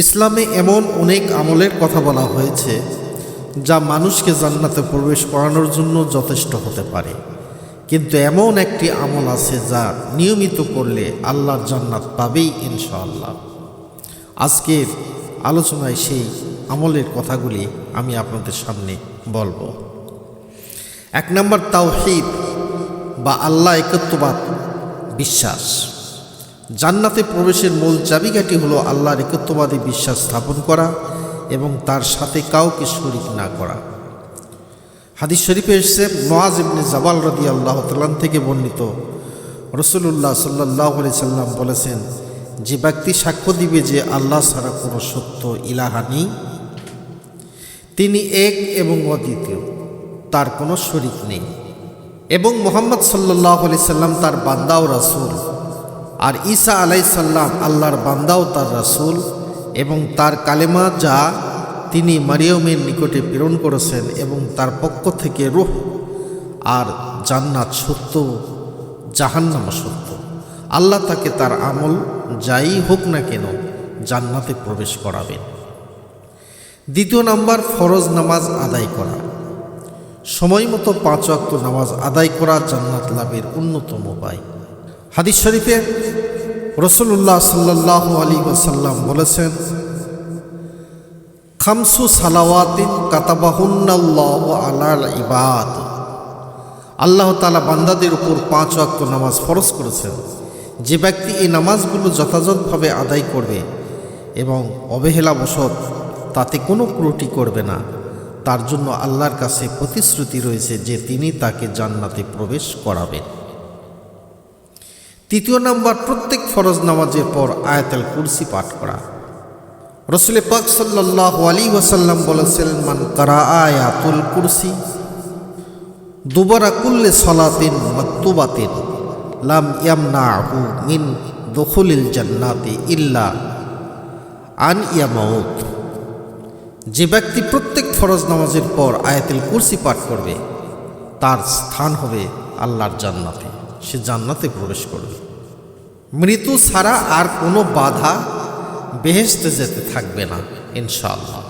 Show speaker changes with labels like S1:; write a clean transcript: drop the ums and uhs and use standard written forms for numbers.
S1: ইসলামে এমন অনেক আমলের কথা বলা হয়েছে যা মানুষকে জান্নাতে প্রবেশ করানোর জন্য যথেষ্ট হতে পারে, কিন্তু এমন একটি আমল আছে যা নিয়মিত করলে আল্লাহর জান্নাত পাবেই ইনশাআল্লাহ। আজকের আলোচনায় সেই আমলের কথাগুলি আমি আপনাদের সামনে বলবো। 1 নম্বর, তাওহীদ বা আল্লাহ একত্ববাদ বিশ্বাস। জান্নাতে প্রবেশের মূল চাবিকাঠি হলো আল্লাহর একত্ববাদী বিশ্বাস স্থাপন করা এবং তার সাথে কাউকে শরীক না করা। হাদিস শরীফে এসেছে, মুআজ ইবনে জাবাল রাদিয়াল্লাহু তাআলা থেকে বর্ণিত, রাসূলুল্লাহ সাল্লাল্লাহু আলাইহি সাল্লাম বলেছেন, যে ব্যক্তি সাক্ষ্য দিবে যে আল্লাহ ছাড়া কোনো সত্য ইলাহা নেই, তিনি এক এবং অদ্বিতীয়, তার কোনো শরীক নেই, এবং মুহাম্মদ সাল্লাল্লাহু আলাইহি সাল্লাম তার বান্দা ও রাসূল, আর ঈসা আলাইহিস সালাম আল্লাহর বান্দা ও তার রাসূল, এবং তার কালেমা যা তিনি মারিয়মের নিকটে প্রেরণ করেছেন, এবং তার পক্ষ থেকে রূহ, আর জান্নাত সত্য, জাহান্নাম সত্য। আল্লাহ তাকে তার আমল যাই হোক না কেন জান্নাতে প্রবেশ করাবেন। 2 নম্বর, ফরজ নামাজ আদায় করা। সময় মতো 5 ওয়াক্ত নামাজ আদায় করা জান্নাত লাভের অন্যতম উপায়। হাদিস শরীফে রাসূলুল্লাহ সাল্লাল্লাহু আলাইহি ওয়াসাল্লাম বলেছেন, খামসু সালাওয়াতিন কাতাবাহুন্নাল্লাহু আলাল ইবাদ। আল্লাহ তাআলা বান্দাদের উপর 5 ওয়াক্ত নামাজ ফরজ করেছেন। যে ব্যক্তি এই নামাজগুলো যথাযথভাবে আদায় করবে এবং অবহেলাবশত তাতে কোনো ত্রুটি করবে না, তার জন্য আল্লাহর কাছে প্রতিশ্রুতি রয়েছে যে তিনি তাকে জান্নাতে প্রবেশ করাবেন। 3 নম্বর, প্রত্যেক ফরজ নামাজের পর আয়াতুল কুরসি পাঠ করা। রাসূল পাক সাল্লাল্লাহু আলাইহি ওয়াসাল্লাম বলেছেন, মান কারা আয়াতুল কুরসি দুবারা কুল্লি সালাতিন মাকতুবাতিন লাম ইয়ামনাহু মিন দুখুলিল জান্নাতি ইল্লা আন ইয়ামাউত। যে ব্যক্তি প্রত্যেক ফরজ নামাজের পর আয়াতুল কুরসি পাঠ করবে, তার স্থান হবে আল্লাহর জান্নাতে, সে জান্নাতে প্রবেশ করবে। মৃত্যু ছাড়া আর কোনো বাধা বেহেশতে যেতে থাকবে না ইনশাআল্লাহ।